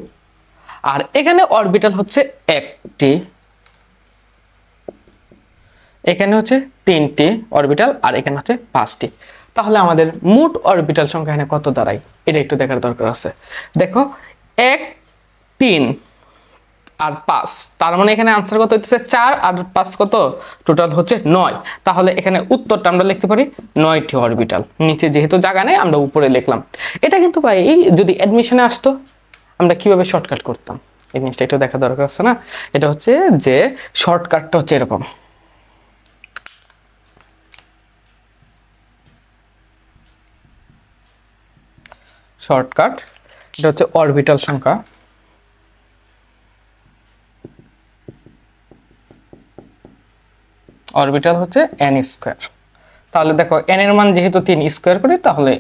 আর এখানে অরবিটাল হচ্ছে একটি, এখানে হচ্ছে 3টি অরবিটাল, আর এখানে হচ্ছে 5টি। তাহলে আমাদের মোট অরবিটাল সংখ্যা এখানে কত দাঁড়ায় এটা একটু দেখার দরকার আছে। দেখো 1 3 আর 5, তার মানে এখানে আনসার কত হচ্ছে 4 আর 5 কত, টোটাল হচ্ছে 9। তাহলে এখানে উত্তরটা আমরা লিখতে পারি 9টি অরবিটাল। নিচে যেহেতু জায়গা নেই আমরা উপরে লিখলাম। এটা কিন্তু ভাই যদি অ্যাডমিশনে আসতো আমরা কিভাবে শর্টকাট করতাম এই জিনিসটা একটু দেখা দরকার আছে না। এটা হচ্ছে যে শর্টকাটটা হচ্ছে এরকম, শর্টকাট এটা হচ্ছে অরবিটাল সংখ্যা, অরবিটাল হচ্ছে n স্কয়ার। তাহলে দেখো n এর মান যেহেতু 3 স্কয়ার করি তাহলে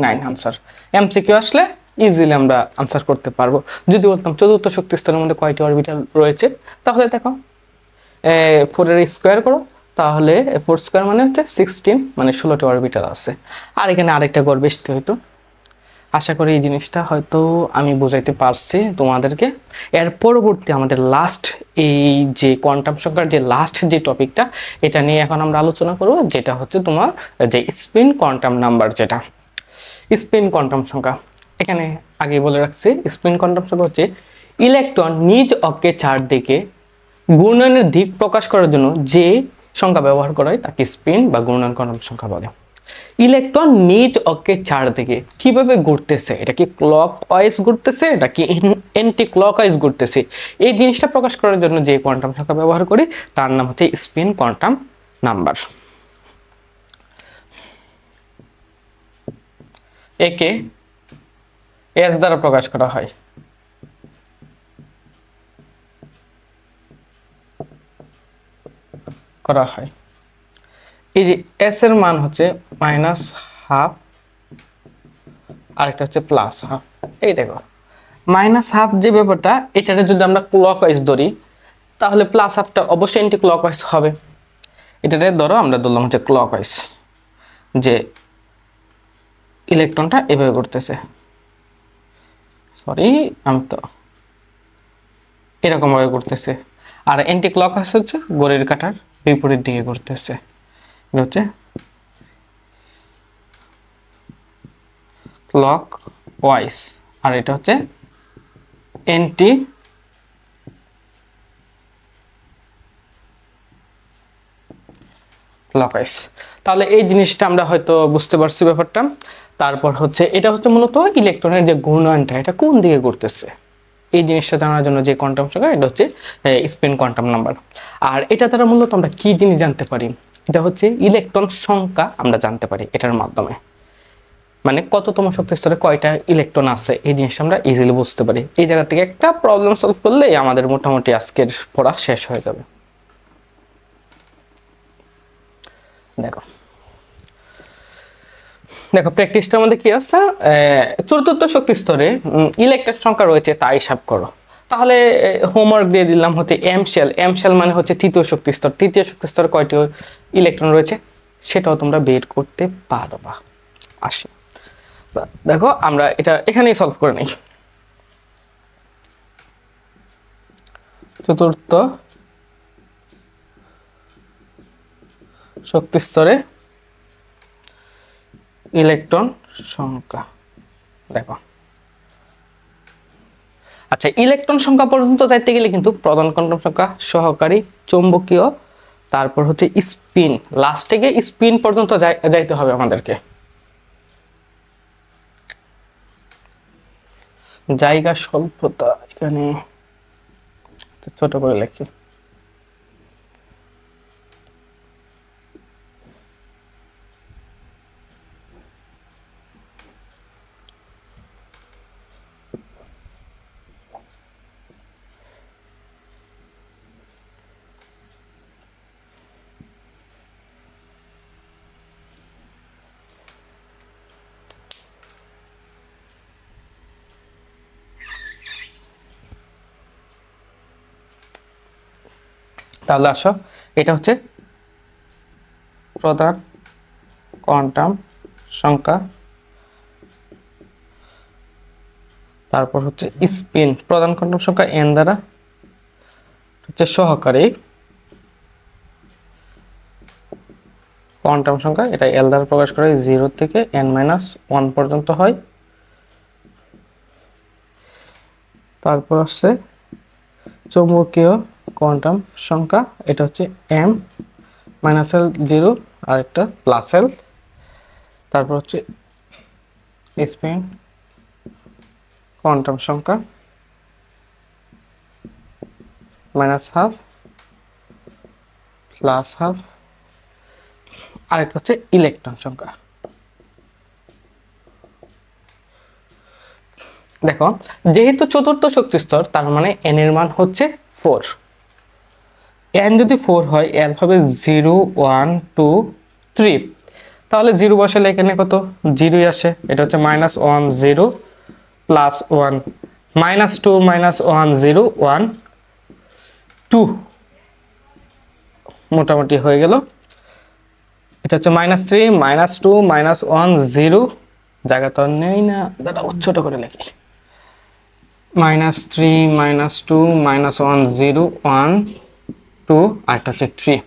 9 আনসার। এমসিকিউ আসলে ইজিলি আমরা আনসার করতে পারবো। যদি বলতাম চতুর্থ শক্তি স্তরের মধ্যে কয়টি অরবিটাল রয়েছে, তাহলে দেখো 4 এর স্কয়ার করো, তাহলে 4 স্কয়ার মানে হচ্ছে 16, মানে 16টি অরবিটাল আছে। আর এখানে আরেকটা গড় বেশি হইতো। আশা করি এই জিনিসটা হয়তো আমি বোঝাইতে পারছি তোমাদেরকে। এর পরবর্তী আমাদের লাস্ট এই যে কোয়ান্টাম সংখ্যার যে লাস্ট যে টপিকটা, এটা নিয়ে এখন আমরা আলোচনা করব, যেটা হচ্ছে তোমার যে স্পিন কোয়ান্টাম নাম্বার, যেটা স্পিন কোয়ান্টাম সংখ্যা। এখানে আগে বলে রাখছি স্পিন কোয়ান্টাম সংখ্যা হচ্ছে ইলেকট্রন নিজ অক্ষে চারদিকে ঘূর্ণনের দিক প্রকাশ করার জন্য যে সংখ্যা ব্যবহার করা হয় তাকে স্পিন বা ঘূর্ণন কোয়ান্টাম সংখ্যা বলে। ইলেকট্রন নিজ অক্ষের চারদিকে কিভাবে ঘুরতেছে, এটা কি ক্লক ওয়াইজ ঘুরতেছে নাকি এন্টি ক্লক ওয়াইজ ঘুরতেছে, এই জিনিসটা প্রকাশ করার জন্য যে কোয়ান্টাম সংখ্যা ব্যবহার করি তার নাম হচ্ছে স্পিন কোয়ান্টাম নাম্বার। একে এস দ্বারা প্রকাশ করা হয়। এই যে এস এর মান হচ্ছে -12, আরেকটা হচ্ছে +12। এই দেখো -12 যে ব্যাপারটা, এটারে যদি আমরা ক্লকওয়াইজ ধরি তাহলে +12টা অবশ্যই এন্টি ক্লকওয়াইজ হবে। এটারে ধরো আমরা ধরলাম হচ্ছে ক্লকওয়াইজ, যে ইলেকট্রনটা এভাবে ঘুরতেছে, সরি আমি তো এরকম ভাবে ঘুরতেছে। আর এন্টি ক্লকওয়াইজ হচ্ছে ঘড়ির কাঁটার বিপরীত দিকে ঘুরতেছে, এটা হচ্ছে ক্লকওয়াইজ, আর এটা হচ্ছে এন্টি ক্লকওয়াইজ। তাহলে এই জিনিসটা আমরা হয়তো বুঝতে পারছি ব্যাপারটা। তারপর হচ্ছে এটা হচ্ছে মূলত ইলেকট্রনের যে ঘূর্ণনটা এটা কোন দিকে ঘুরতেছে এই জিনিসটা জানার জন্য যে কোয়ান্টাম সংখ্যা এটা হচ্ছে স্পিন কোয়ান্টাম নাম্বার। আর এটা দ্বারা মূলত আমরা কি জিনিস জানতে পারি, এটা হচ্ছে ইলেকট্রন সংখ্যা আমরা জানতে পারি এটার মাধ্যমে, মানে কততম শক্তি স্তরে কয়টা ইলেকট্রন আছে এই জিনিসটা আমরা ইজিলি বুঝতে পারি। এই জায়গা থেকে একটা প্রবলেম সলভ করলেই আমাদের মোটামুটি আজকের পড়া শেষ হয়ে যাবে। দেখো দেখো প্র্যাকটিসটার মধ্যে কি আছে, চতুর্থ শক্তি স্তরে ইলেকট্রন সংখ্যা রয়েছে তা হিসাব করো। তাহলে হোমওয়ার্ক দিয়ে দিলাম হচ্ছে এম শেল মানে হচ্ছে তৃতীয় শক্তি স্তর, তৃতীয় শক্তি স্তরে কয়টি ইলেকট্রন রয়েছে সেটাও তোমরা বের করতে পারবা। আসি দেখো আমরা এটা এখানেই সলভ করে নিই। চতুর্থ শক্তি স্তরে ইলেকট্রন সংখ্যা, দেখো আচ্ছা ইলেকট্রন সংখ্যা পর্যন্ত যাইতে গেলে কিন্তু প্রধান কোয়ান্টাম সংখ্যা, সহকারী, চৌম্বকীয়, তারপর হচ্ছে স্পিন, লাস্টে গিয়ে স্পিন পর্যন্ত যাইতে হবে আমাদেরকে। জায়গা স্বল্পতা এখানে ছোট করে লিখি। তাহলে আসো, এটা হচ্ছে প্রধান কোয়ান্টাম সংখ্যা, তারপর হচ্ছে স্পিন। প্রধান কোয়ান্টাম সংখ্যা n দ্বারা হচ্ছে সহকারী কোয়ান্টাম সংখ্যা, এটা l দ্বারা প্রকাশ করা হয়, 0 থেকে n-1 পর্যন্ত হয়। তারপর হচ্ছে চৌম্বকীয় কোয়ান্টাম সংখ্যা, এটা হচ্ছে m-l0 আর একটা +l। তারপর হচ্ছে স্পিন কোয়ান্টাম সংখ্যা -12 +12, আরেকটা হচ্ছে ইলেকট্রন সংখ্যা। দেখো, যেহেতু চতুর্থ শক্তি স্তর, তার মানে n এর মান হচ্ছে 4। n যদি 4 হয়, l হবে 0 1 2 3। তাহলে 0 বসালে এখানে কত, 0ই আসে। এটা হচ্ছে -1 0 +1 -2 -1 0 1 2, মোটামুটি হয়ে গেল। এটা হচ্ছে -3 -2 -1 0, জায়গা তো আর নেই না, দাদা ছোট করে লিখি। -3 -2 -1 0 1 2, আর এটা হচ্ছে 3।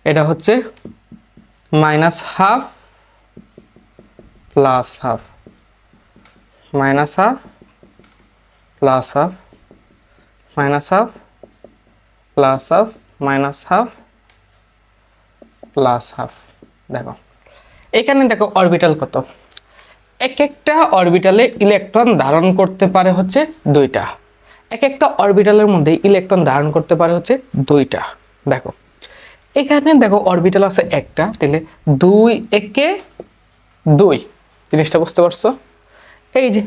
এটা হচ্ছে -12 +12 -12 +12 -12 +12 -12 +12। দেখো এখানে দেখো অরবিটাল কত, এক একটা অরবিটালে ইলেকট্রন ধারণ করতে পারে হচ্ছে 2টা। এক একটা অরবিটালের মধ্যে ইলেকট্রন ধারণ করতে পারে হচ্ছে 2টা। দেখো এখানে দেখো অরবিটাল আছে একটা, তাহলে 2 একে 2, জিনিসটা বুঝতে পারছো? এই যে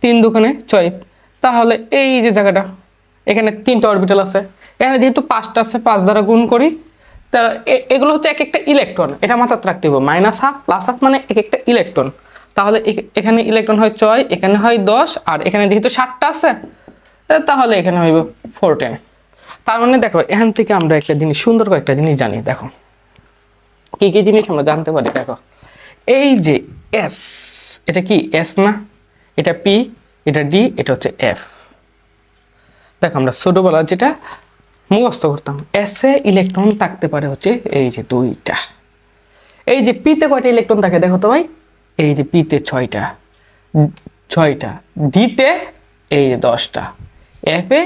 3 দুগুণে 6, তাহলে এই যে জায়গাটা, এখানে 3টা অরবিটাল আছে, এখানে যেহেতু 5টা আছে 5 দ্বারা গুণ করি, তা এগুলো হচ্ছে এক একটা ইলেকট্রন, এটা মাথায় রাখতে হবে। -12 +12 মানে এক একটা ইলেকট্রন। তাহলে এখানে ইলেকট্রন হয় 6, এখানে হয় 10, আর এখানে যেহেতু 7টা আছে, তাহলে এখানে হইব 14। তার মানে দেখো এখান থেকে আমরা একটা জিনিস, সুন্দর করে একটা জিনিস জানি। দেখো কি কি জিনিস আমরা জানতে পারি। দেখো এই যে এস, এটা কি এস না, এটা পি, এটা ডি, এটা হচ্ছে এফ। দেখো আমরা ছোটবেলা যেটা মুখস্থ করতাম, এস এ ইলেকট্রন থাকতে পারে হচ্ছে এই যে 2টা। এই যে পিতে কয়টা ইলেকট্রন থাকে দেখো তো ভাই, এই যে পিতে 6টা, ডিতে এই যে 10টা, এফ এ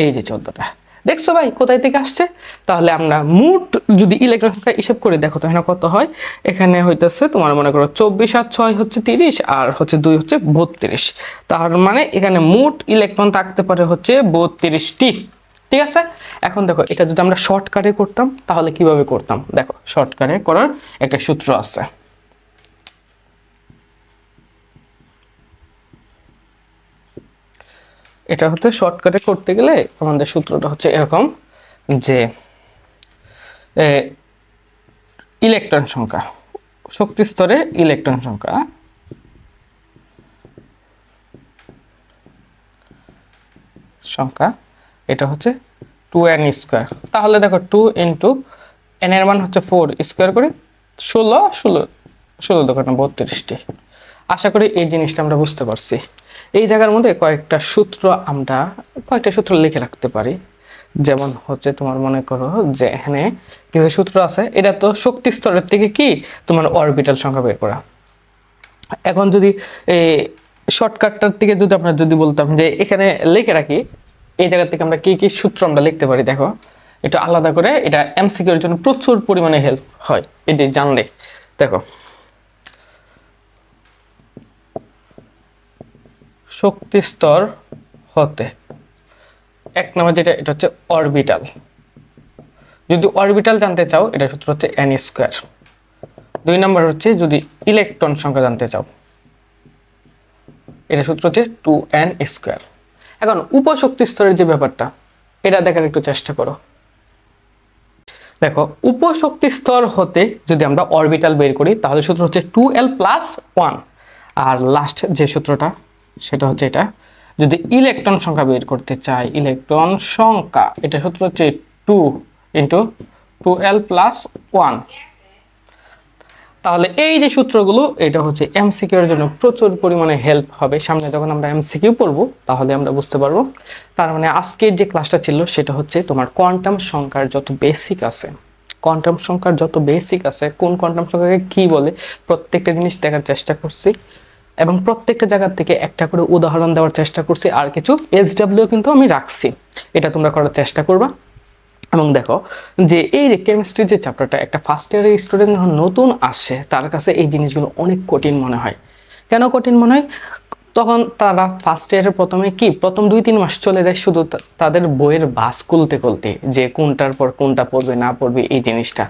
এই যে 14টা। দেখছো ভাই কোথায় থেকে আসছে? তাহলে আমরা মোট যদি ইলেকট্রন সংখ্যা হিসাব করে দেখো তো এখানে কত হয়। এখানে হইতেছে তোমার মনে করো 24 আর 6 হচ্ছে 30, আর হচ্ছে 2 হচ্ছে 32। তার মানে এখানে মোট ইলেকট্রন থাকতে পারে হচ্ছে 32টি। ঠিক আছে, এখন দেখো এটা যদি আমরা শর্টকাটে করতাম তাহলে কিভাবে করতাম। দেখো শর্টকাটে করার একটা সূত্র আছে। এটা হচ্ছে শর্টকাটে করতে গেলে আমাদের সূত্রটা হচ্ছে এরকম, যে ইলেকট্রন সংখ্যা, শক্তি স্তরে ইলেকট্রন সংখ্যা এটা হচ্ছে 2n স্কোয়ার। তাহলে দেখো 2 ইন্টু n এর মান হচ্ছে 4 স্কোয়ার করে 16 16 16 দোকানে 32টি। আশা করি এই জিনিসটা আমরা বুঝতে পারছি। এই জায়গার মধ্যে কয়েকটা সূত্র লিখে রাখতে পারি। যেমন হচ্ছে তোমার মনে করো যে এখানে কিছু সূত্র আছে, এটা তো শক্তি স্তরের থেকে কি তোমার অরবিটাল সংখ্যা বের করা। এখন যদি এই শর্টকাটটার থেকে যদি আমরা যদি বলতাম যে এখানে লিখে রাখি, এই জায়গা থেকে আমরা কি কি সূত্র আমরা লিখতে পারি। দেখো এটা আলাদা করে, এটা এমসিকিউর জন্য প্রচুর পরিমাণে হেল্প হয় এটি জানলে। দেখো শক্তি স্তর হতে 1 নম্বর যেটা, এটা হচ্ছে অরবিটাল। যদি অরবিটাল জানতে চাও এটা সূত্র হচ্ছে n স্কোয়ার। 2 নম্বর হচ্ছে যদি ইলেকট্রন সংখ্যা জানতে চাও, এটা সূত্র হচ্ছে 2n স্কোয়ার। এখন উপশক্তি স্তরের যে ব্যাপারটা, এটা দেখার একটু চেষ্টা করো। দেখো উপশক্তি স্তর হতে যদি আমরা অরবিটাল বের করি তাহলে সূত্র হচ্ছে 2l + 1, আর লাস্ট যে সূত্রটা সেটা হচ্ছে এটা। যদি ইলেকট্রন সংখ্যা বের করতে চাই, ইলেকট্রন সংখ্যা, এটা সূত্র হচ্ছে 2 ইন্টু 2l+1। তাহলে এই যে সূত্রগুলো, এটা হচ্ছে এমসিকিউ এর জন্য প্রচুর পরিমাণে হেল্প হবে। সামনে যখন আমরা এমসিকিউ পড়বো তাহলে আমরা বুঝতে পারবো। তার মানে আজকের যে ক্লাসটা ছিল সেটা হচ্ছে তোমার কোয়ান্টাম সংখ্যার যত বেসিক আছে, কোয়ান্টাম সংখ্যার যত বেসিক আছে, কোন কোয়ান্টাম সংখ্যাকে কি বলে, প্রত্যেকটা জিনিস দেখার চেষ্টা করছি এবং প্রত্যেকটা জায়গা থেকে একটা করে উদাহরণ দেওয়ার চেষ্টা করছি, আর কিছু এসডব্লিউ কিন্তু আমি রাখছি, এটা তোমরা করার চেষ্টা করবা। এবং দেখো যে এই যে কেমিস্ট্রি যে চ্যাপ্টারটা, একটা ফার্স্ট ইয়ারের স্টুডেন্ট যখন নতুন আসে তার কাছে এই জিনিসগুলো অনেক কঠিন মনে হয়। কেন কঠিন মনে হয়? তখন তারা ফার্স্ট ইয়ারের প্রথম 2-3 মাস চলে যায় শুধু তাদের বইয়ের বাস খুলতে খুলতে, যে কোনটার পর কোনটা পড়বে না পড়বে এই জিনিসটা।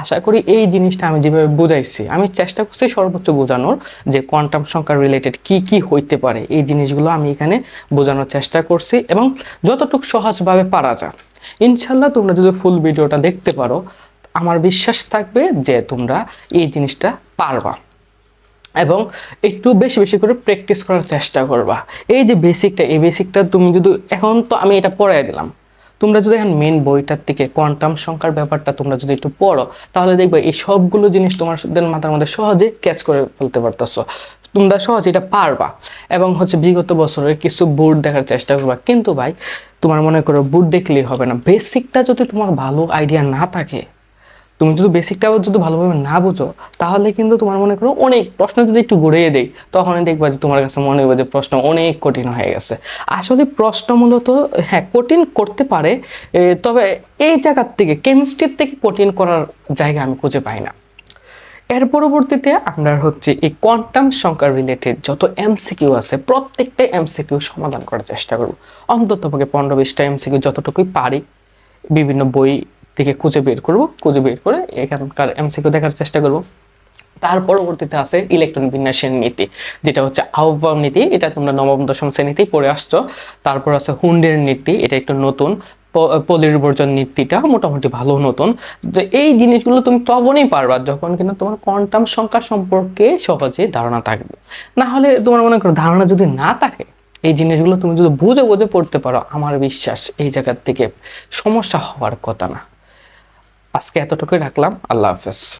আশা করি এই জিনিসটা আমি যেভাবে বুঝাইছি, আমি চেষ্টা করছি সর্বোচ্চ বোঝানোর, যে কোয়ান্টাম সংখ্যা রিলেটেড কি কি হইতে পারে এই জিনিসগুলো আমি এখানে বোঝানোর চেষ্টা করছি, এবং যতটুকু সহজভাবে পারা যায়। ইনশাল্লাহ তোমরা যদি ফুল ভিডিওটা দেখতে পারো, আমার বিশ্বাস থাকবে যে তোমরা এই জিনিসটা পারবা, এবং একটু বেশি বেশি করে প্র্যাকটিস করার চেষ্টা করবা। এই যে বেসিকটা, এই বেসিকটা তুমি যদি এখন, তো আমি এটা পড়াই দিলাম, তোমরা যদি এখন মেন বইটার থেকে কোয়ান্টাম সংখ্যার ব্যাপারটা তোমরা যদি একটু পড়ো, তাহলে দেখবে এই সবগুলো জিনিস তোমাদের মাথার মধ্যে সহজে ক্যাচ করে ফেলতে পারতেছো, তোমরা সহজে এটা পারবা। এবং হচ্ছে বিগত বছরের কিছু বোর্ড দেখার চেষ্টা করবা। কিন্তু ভাই তোমার মনে করো বোর্ড দেখলেই হবে না, বেসিকটা যদি তোমার ভালো আইডিয়া না থাকে, তুমি যদি বেসিকটাও যদি ভালোভাবে না বুঝো, তাহলে কিন্তু তোমার মনে করো অনেক প্রশ্ন যদি একটু ঘুরিয়ে দেই, তখনই দেখবা যে তোমার কাছে মনে হবে যে প্রশ্ন অনেক কঠিন হয়ে গেছে। আসলে প্রশ্ন মূলত হ্যাঁ কঠিন করতে পারে, তবে এই জায়গার থেকে, কেমিস্ট্রির থেকে কঠিন করার জায়গা আমি খুঁজে পাই না। এর পরবর্তীতে আমরা হচ্ছে এই কোয়ান্টাম সংখ্যা রিলেটেড যত এমসিকিউ আছে প্রত্যেকটা এমসিকিউ সমাধান করার চেষ্টা করব। অন্ততপক্ষে 15-20টা এমসিকিউ যতটুকুই পারি বিভিন্ন বই থেকে খুঁজে বের করে এখানকার এমসিকিউ দেখার চেষ্টা করব। তার পরবর্তীতে আছে ইলেকট্রন বিন্যাসের নীতি, যেটা হচ্ছে আহ্বাব নীতি, এটা তোমরা নবম দশম শ্রেণীতেই পড়ে আসছো। তারপর আছে হুন্ডের নীতি, এটা একটু নতুন। পলির নীতিটা মোটামুটি ভালো নতুন। তো এই জিনিসগুলো তুমি তখনই পারবা যখন কিনা তোমার কোয়ান্টাম সংখ্যা সম্পর্কে সহজে ধারণা থাকবে। না হলে তোমার মনে করো ধারণা যদি না থাকে, এই জিনিসগুলো তুমি যদি বুঝে বুঝে পড়তে পারো, আমার বিশ্বাস এই জায়গার থেকে সমস্যা হওয়ার কথা না। আজকে এতটুকুই রাখলাম, আল্লাহ হাফেজ।